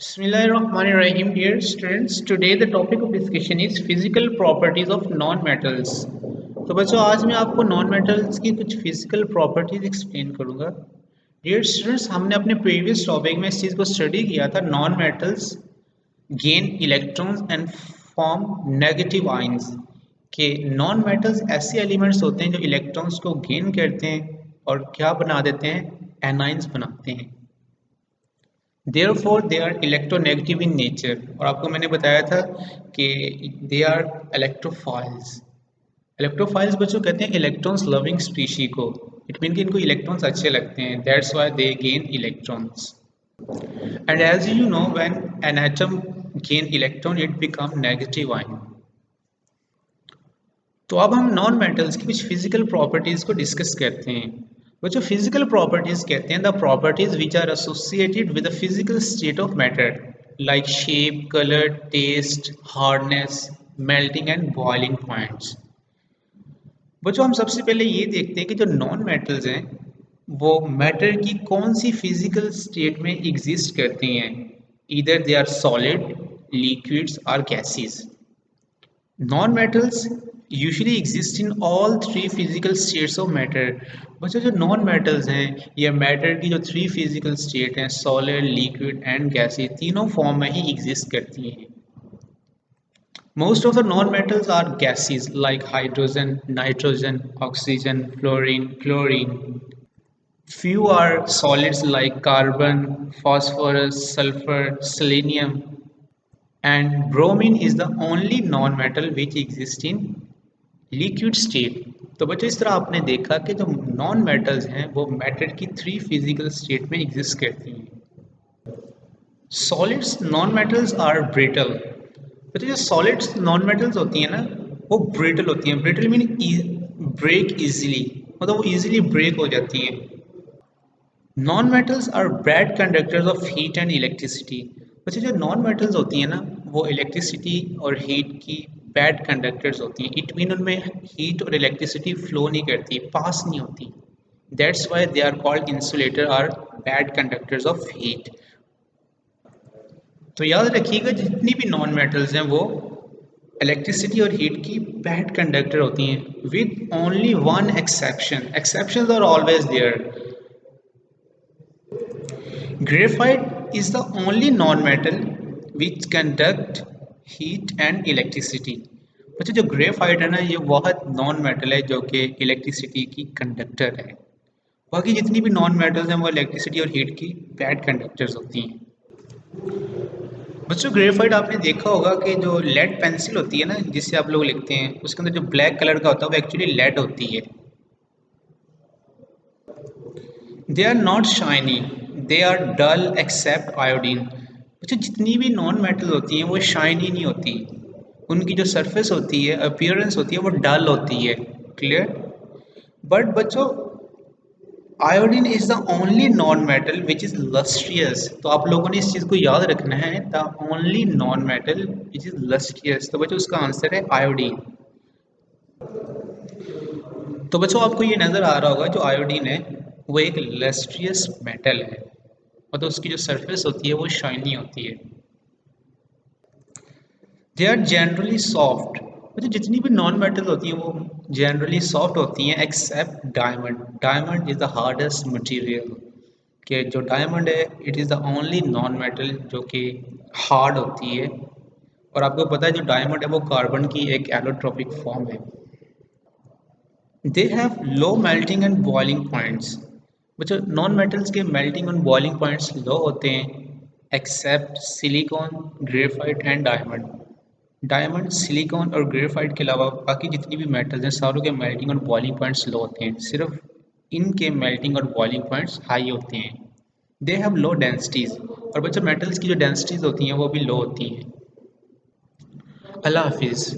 Bismillahirrahmanirrahim, dear students. Today the topic of discussion is physical properties of non-metals. तो बच्चों आज मैं आपको नॉन मेटल्स की कुछ फिजिकल प्रॉपर्टीज एक्सप्लेन करूंगा. डियर स्टूडेंट्स, हमने अपने प्रीवियस टॉपिक में इस चीज़ को स्टडी किया था. Non metals gain electrons and form negative ions. के नॉन मेटल्स ऐसे एलिमेंट्स होते हैं जो इलेक्ट्रॉन्स को गेन करते हैं और क्या बना देते हैं, एनाइंस बनाते हैं. Therefore, they are electronegative in nature. और आपको मैंने बताया था कि they are electrophiles. इलेक्ट्रोफाइल्स बच्चों कहते हैं इलेक्ट्रॉन्स लविंग स्पीशी को. इट मीन कि इनको इलेक्ट्रॉन्स अच्छे लगते हैं. That's why they gain electrons. And as you know, when an atom gain electron it become negative ion. तो अब हम नॉन मेटल्स की कुछ फिजिकल प्रॉपर्टीज को डिस्कस करते हैं. वो जो फिजिकल प्रॉपर्टीज कहते हैं, the properties which are associated with the physical state of matter like shape, colour, taste, hardness, melting and boiling points. वो जो हम सबसे पहले ये देखते हैं कि जो नॉन मेटल्स हैं वो मैटर की कौन सी फिजिकल स्टेट में एग्जिस्ट करती हैं. Either they are solid, liquids और gases. Non-metals usually exist in all three physical states of matter. बच्चों जो नॉन मेटल्स हैं ये मैटर की जो थ्री फिजिकल स्टेट हैं, सॉलिड, लिक्विड एंड गैसेस, तीनों फॉर्म में ही एग्जिस्ट करती हैं. Most of the non-metals are gases like hydrogen, nitrogen, oxygen, fluorine, chlorine. Few are solids like carbon, phosphorus, sulfur, selenium, and bromine is the only non-metal which exists in liquid state. तो बच्चों इस तरह आपने देखा कि जो non metals हैं वो मैटर की थ्री फिजिकल स्टेट में एग्जिस्ट करती हैं. Solids non metals are brittle. बच्चों जो सॉलिड्स नॉन मेटल्स होती हैं ना वो ब्रिटल होती हैं. ब्रिटल मीन ब्रेक इजीली, मतलब वो इजीली ब्रेक हो जाती हैं. Non metals are bad conductors of heat and electricity. बच्चे जो नॉन मेटल्स होती हैं ना वो इलेक्ट्रिसिटी और हीट की बैड कंडक्टर्स होती हैं. इट मीन उनमें हीट और इलेक्ट्रिसिटी फ्लो नहीं करती, पास नहीं होती. That's why they are called insulator और बैड कंडक्टर्स ऑफ हीट. तो याद रखिएगा जितनी भी नॉन मेटल्स हैं वो इलेक्ट्रिसिटी और हीट की बैड कंडक्टर होती हैं with only one exception. Exceptions are always there. Graphite is the only non-metal which conduct heat and electricity. बच्चों जो ग्रेफाइट है ना ये बहुत नॉन मेटल है जो कि इलेक्ट्रिसिटी की कंडक्टर है. बाकी जितनी भी नॉन मेटल्स हैं वो इलेक्ट्रिसिटी और हीट की बैड कंडक्टर्स होती हैं. बच्चों ग्रेफाइट आपने देखा होगा कि जो लेड पेंसिल होती है ना जिससे आप लोग लिखते हैं उसके अंदर जो ब्लैक कलर का होता है वो एक्चुअली लेड होती है. They are not shiny, they are dull except iodine. अच्छा जितनी भी नॉन मेटल होती हैं वो शाइनी नहीं होती. उनकी जो सरफेस होती है, अपीयरेंस होती है वो डल होती है. क्लियर. बट बच्चों iodine is the only non metal which is lustrous. तो आप लोगों ने इस चीज़ को याद रखना है, the only non metal which is lustrous. तो बच्चों उसका आंसर है आयोडीन. तो बच्चों आपको ये नज़र आ रहा होगा जो आयोडीन है वो एक लस्ट्रियस मेटल है, मतलब उसकी जो सरफेस होती है वो शाइनी होती है. They are generally soft. मतलब जितनी भी नॉन मेटल होती हैं वो जनरली सॉफ्ट होती हैं except diamond. Diamond is the hardest material. कि जो डायमंड है it is the only non metal जो कि हार्ड होती है. और आपको पता है जो डायमंड है वो कार्बन की एक एलोट्रोपिक फॉर्म है. They have low melting and boiling points. बच्चों नॉन मेटल्स के मेल्टिंग और बॉइलिंग पॉइंट्स लो होते हैं except silicon, graphite and diamond. Diamond, silicon और ग्रेफाइट के अलावा बाकी जितनी भी मेटल्स हैं सारों के मेल्टिंग और बॉइलिंग पॉइंट्स लो होते हैं. सिर्फ इनके मेल्टिंग और बॉइलिंग पॉइंट्स हाई होते हैं. दे हैव लो डेंसिटीज़. और बच्चों मेटल्स की जो डेंसिटीज़ होती हैं वो भी लो होती हैं. अल्लाह हाफिज़.